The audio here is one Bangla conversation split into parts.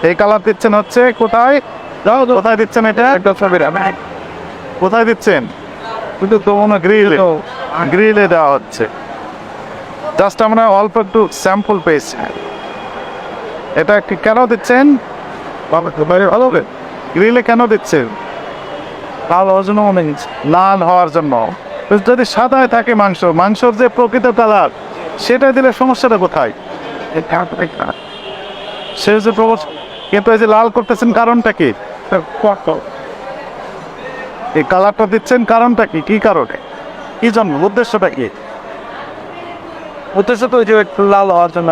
এই কালার দিচ্ছেন হচ্ছে কোথায়? কোথায় দিচ্ছেন এটা? কোথায় দিচ্ছেন? কিন্তু তো মনে গ্রিলে, গ্রিলে দেওয়া হচ্ছে। জাস্ট আমরা অল্প একটু স্যাম্পল পেয়েছি। এটা কেন দিচ্ছেন? গ্রিলে কেন দিচ্ছেন? লাল হওয়ার জন্য মনে হচ্ছে। লাল হওয়ার জন্য। যদি সাদায় থাকে মাংস, মাংসর যে প্রকৃত কালার সেটা দিলে সমস্যাটা কোথায়? সে যে কিন্তু এই যে লাল করতেছেন কারণটা কি? এই কালারটা দিচ্ছেন কারণটা কি? কি কারণে? কি জন্য? উদ্দেশ্যটা কি? উদ্দেশ্য তো ওই যে একটু লাল হওয়ার জন্য।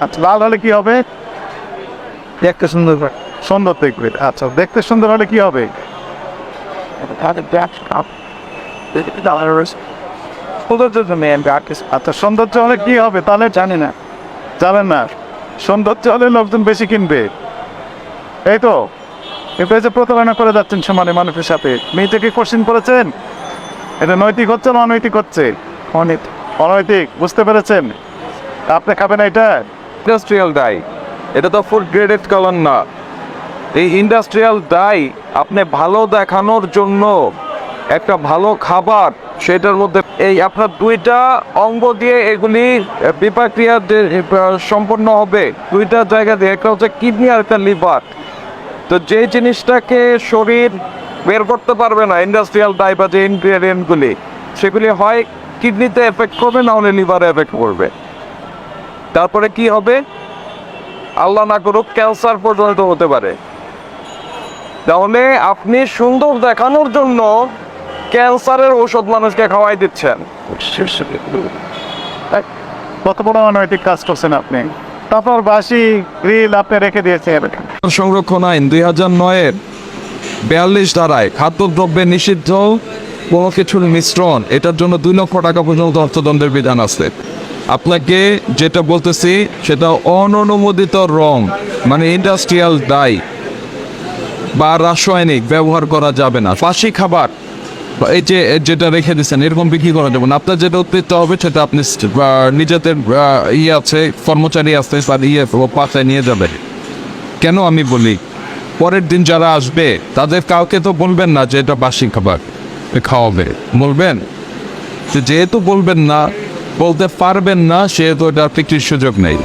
আচ্ছা, লাল হলে কি হবে? দেখতে সুন্দর করে। সুন্দর দেখবে। আচ্ছা, দেখতে সুন্দর হলে কি হবে? আচ্ছা, সৌন্দর্য হলে কি হবে তাহলে? জানি না, জানেন না। সৌন্দর্য হলে লোকজন বেশি কিনবে, এই তো। এটা যে প্রতারণা করে যাচ্ছেন সমানে মানুষের সাথে। মেয়েটাকে কোশ্চেন করেছেন এটা নৈতিক হচ্ছে না অনৈতিক হচ্ছে? অনৈতিক, বুঝতে পেরেছেন? আপনি খাবেন এটা? ইন্ডাস্ট্রিয়াল ডাই, এটা তো ফুড গ্রেডেড কালার না। এই ইন্ডাস্ট্রিয়াল ডাই আপনি ভালো দেখানোর জন্য একটা ভালো খাবার, সেটার মধ্যে এই আপনার দুইটা অঙ্গ দিয়ে এগুলি বিপাক্রিয়া সম্পন্ন হবে দুইটা জায়গা দিয়ে, একটা হচ্ছে কিডনি আর একটা লিভার। তো যে জিনিসটাকে শরীর বের করতে পারবে না ইন্ডাস্ট্রিয়াল ডাই বা যে ইনগ্রেডিয়েন্টগুলি, সেগুলি হয় কিডনিতে এফেক্ট করবে, না হলে লিভারে এফেক্ট করবে। তারপরে কি হবে? আল্লাহ না করুক ক্যান্সার পর্যন্ত হতে পারে। তাহলে আপনি সুন্দর দেখানোর জন্য ক্যান্সারের ঔষধ মানুষকে খাওয়াই দিচ্ছেন। কত বড় অনৈতিক কাজ করছেন আপনি। তারপর বাসি গ্রিল আপনি রেখে দিয়েছেন। সংরক্ষণ আইন 2009-এর 42 ধারায় খাদ্যদ্রব্যে নিষিদ্ধ কোনো কিছুর মিশ্রণ, এটার জন্য 2 লক্ষ টাকা পর্যন্ত অর্থদণ্ডের বিধান আছে। আপনাকে যেটা বলতেছি সেটা অননুমোদিত রং, মানে ইন্ডাস্ট্রিয়াল ডাই বা রাসায়নিক ব্যবহার করা যাবে না। বাসি খাবার এই যে যেটা রেখে দিচ্ছেন এরকম বিক্রি করা যাবে না। আপনার যেটা উদ্বৃত্ত হবে সেটা আপনি নিজেদের আছে, কর্মচারী আছে, পাশায় নিয়ে যাবে। কেন আমি বলি, পরের দিন যারা আসবে তাদের কাউকে তো বলবেন না যে এটা বাসি খাবার খাওয়াবে, বলবেন? যেহেতু বলবেন না, বলতে পারবেন না, সেহেতু এটা বিক্রির সুযোগ নেই।